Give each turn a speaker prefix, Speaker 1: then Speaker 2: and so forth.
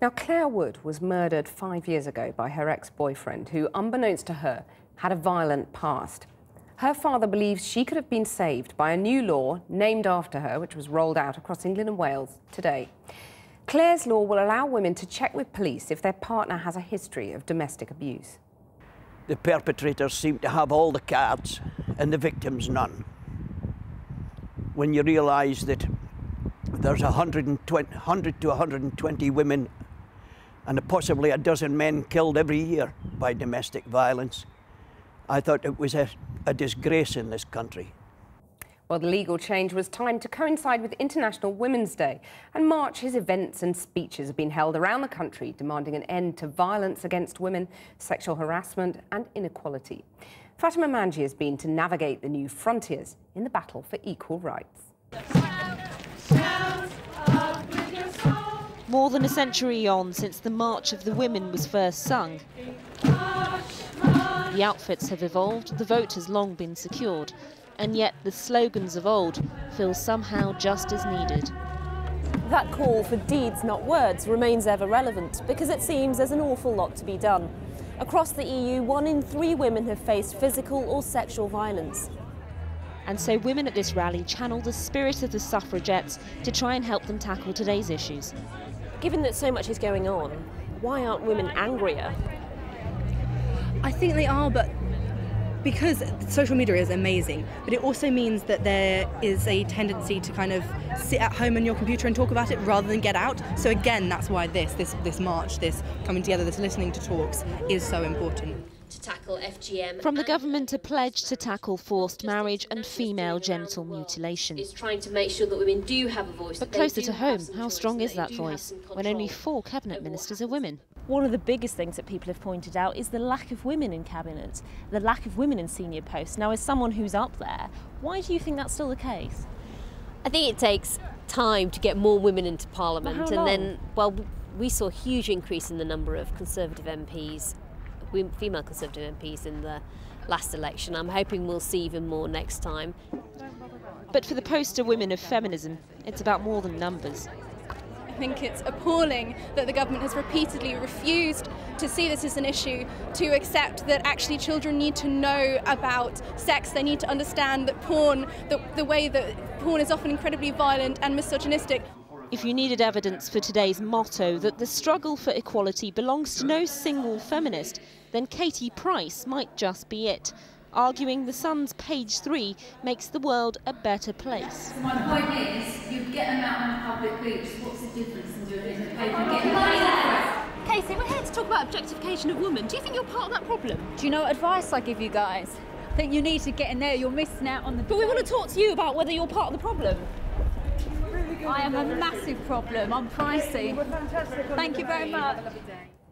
Speaker 1: Now, Claire Wood was murdered 5 years ago by her ex-boyfriend, who, unbeknownst to her, had a violent past. Her father believes she could have been saved by a new law named after her, which was rolled out across England and Wales today. Claire's law will allow women to check with police if their partner has a history of domestic abuse.
Speaker 2: The perpetrators seem to have all the cards and the victims none. When you realise that there's 100 to 120 women and possibly a dozen men killed every year by domestic violence, I thought it was a disgrace in this country.
Speaker 1: Well, the legal change was timed to coincide with International Women's Day, and marches, events and speeches have been held around the country demanding an end to violence against women, sexual harassment and inequality. Fatima Manji has been to navigate the new frontiers in the battle for equal rights.
Speaker 3: More than a century on since the March of the Women was first sung. The outfits have evolved, the vote has long been secured, and yet the slogans of old feel somehow just as needed.
Speaker 4: That call for deeds, not words, remains ever relevant because it seems there's an awful lot to be done. Across the EU, 1 in 3 women have faced physical or sexual violence.
Speaker 3: And so women at this rally channel the spirit of the suffragettes to try and help them tackle today's issues.
Speaker 4: Given that so much is going on, why aren't women angrier?
Speaker 5: I think they are, but because social media is amazing, but it also means that there is a tendency to kind of sit at home on your computer and talk about it rather than get out. So again, that's why this march, this coming together, this listening to talks is so important.
Speaker 6: To tackle FGM.
Speaker 3: From the government, a pledge to tackle forced marriage and female genital mutilation.
Speaker 6: Is trying to make sure that women do have a voice.
Speaker 3: But closer to home, how strong is that voice when only 4 cabinet ministers are women?
Speaker 4: One of the biggest things that people have pointed out is the lack of women in cabinet, the lack of women in senior posts. Now, as someone who's up there, why do you think that's still the case?
Speaker 6: I think it takes time to get more women into Parliament,
Speaker 4: Well, how long?
Speaker 6: and then, well, we saw a huge increase in the number of Conservative MPs, female Conservative MPs in the last election. I'm hoping we'll see even more next time.
Speaker 3: But for the poster women of feminism, it's about more than numbers.
Speaker 7: I think it's appalling that the government has repeatedly refused to see this as an issue, to accept that actually children need to know about sex. They need to understand that porn, the way that porn is often incredibly violent and misogynistic.
Speaker 3: If you needed evidence for today's motto that the struggle for equality belongs to no single feminist, then Katie Price might just be it, arguing the Sun's page 3 makes the world a better place.
Speaker 8: So my point is, you get them out on a public beach, what's the difference in doing it in a paper and getting paid?
Speaker 9: Casey, we're here to talk about objectification of women. Do you think you're part of that problem?
Speaker 10: Do you know what advice I give you guys? I think you need to get in there, you're missing out on the...
Speaker 9: But we want to talk to you about whether you're part of the problem.
Speaker 10: I am a massive problem, I'm pricey. Thank you very much.